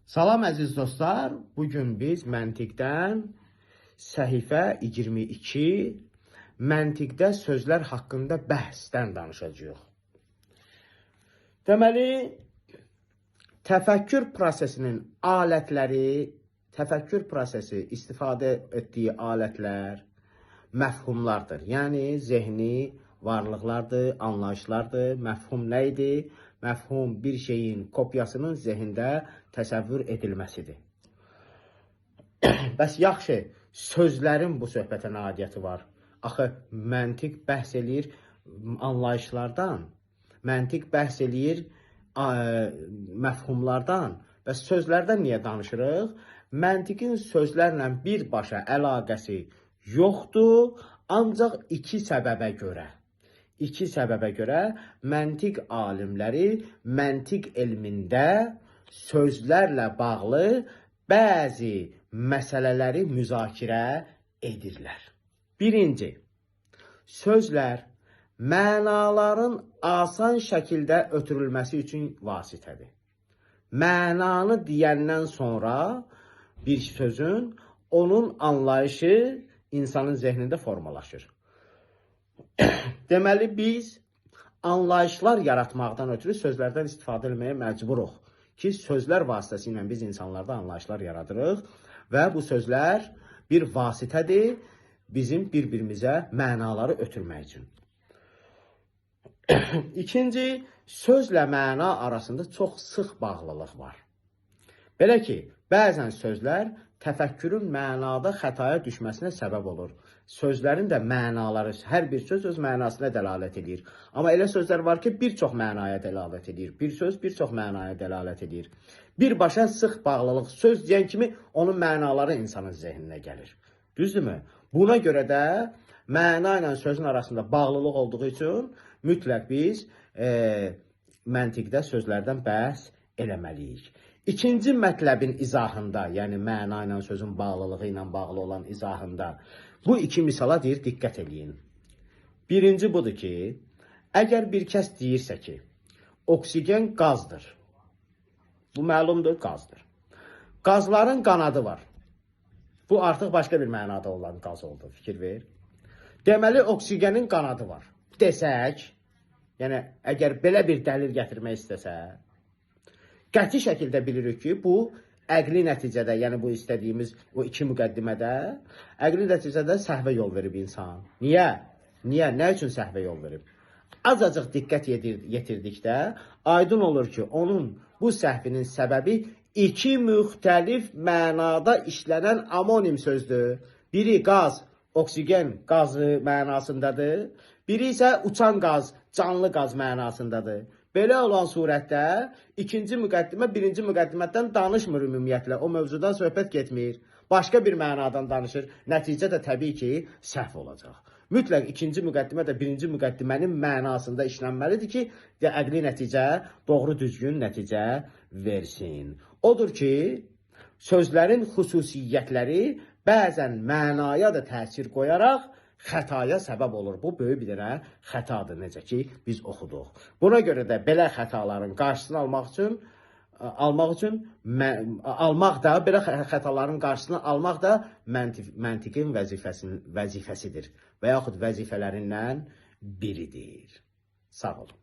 Salam əziz dostlar, bugün biz məntiqdən səhifə 22 məntiqdə sözlər haqqında bəhsdən danışacağıq. Deməli, təfəkkür prosesinin alətləri, təfəkkür prosesi istifadə etdiyi alətlər məfhumlardır. Yəni, zehni varlıqlardır, anlayışlardır. Məfhum nə idi? Məfhum bir şeyin kopyasının zehində təsəvvür edilməsidir. Bəs yaxşı, sözlərin bu söhbətə nə aidiyyəti var? Axı, məntiq bəhs eləyir anlayışlardan, məntiq bəhs eləyir məfhumlardan. Bəs sözlərdən niyə danışırıq? Məntiqin sözlərlə birbaşa əlaqəsi yoxdur, ancaq iki səbəbə görə. İki səbəbə görə məntiq alimləri məntiq elmində sözlərlə bağlı bəzi məsələləri müzakirə edirlər. Birinci, sözlər mənaların asan şəkildə ötürülməsi üçün vasitədir. Mənanı deyəndən sonra bir sözün, onun anlayışı insanın zehnində formalaşır. Deməli, biz anlayışlar yaratmaqdan ötürü sözlərdən istifadə etməyə məcburuq ki, sözlər vasitəsilə biz insanlarda anlayışlar yaradırıq və bu sözlər bir vasitədir bizim bir-birimizə mənaları ötürmək üçün. İkinci, sözlə məna arasında çox sıx bağlılıq var. Belə ki, bəzən sözlər təfəkkürün mənada xətaya düşməsinə səbəb olur. Sözlərin də mənaları, hər bir söz öz mənasına dəlalət edir. Amma elə sözlər var ki, bir çox mənaya dəlalət edir. Bir söz bir çox mənaya dəlalət edir. Birbaşa sıx bağlılıq söz deyən kimi onun mənaları insanın zehninə gəlir. Düzdürmü? Buna görə də məna ilə sözün arasında bağlılıq olduğu üçün mütləq biz məntiqdə sözlərdən bəhs eləməliyik. İkinci mətləbin izahında, yəni məna ilə sözün bağlılığı ilə bağlı olan izahında bu iki misala deyir, diqqət eləyin. Birinci budur ki, əgər bir kəs deyirsə ki, oksigen qazdır. Bu məlumdur, qazdır. Qazların qanadı var. Bu artıq başqa bir mənada olan qaz oldu, fikir ver. Deməli, oksigenin qanadı var. Desək, yəni əgər belə bir dəlil gətirmək istəsə, qəti şəkildə bilirik ki, bu əqli nəticədə, yəni bu istədiyimiz o iki müqəddimədə, əqli nəticədə səhvə yol verib insan. Niyə? Niyə? Nə üçün səhvə yol verib? Azacıq diqqət yetirdikdə aydın olur ki, onun bu səhvinin səbəbi iki müxtəlif mənada işlənən amonim sözdür. Biri qaz, oksigen qazı mənasındadır. Biri isə uçan qaz, canlı qaz mənasındadır. Belə olan surətdə ikinci müqəddimə birinci müqəddimədən danışmır ümumiyyətlə. O mövzudan söhbət getmir. Başqa bir mənadan danışır. Nəticə də təbii ki, səhv olacaq. Mütləq ikinci müqəddimə də birinci müqəddimənin mənasında işlənməlidir ki, əqli nəticə doğru düzgün nəticə versin. Odur ki, sözlərin xüsusiyyətləri bəzən mənaya da təsir qoyaraq xətaya səbəb olur. Bu böyük bir dənə xətadır, necə ki biz oxuduq. Buna görə də belə xətaların qarşısını belə xətaların qarşısını almaq da məntiqin vəzifəsidir və yaxud vəzifələrindən biridir. Sağ olun.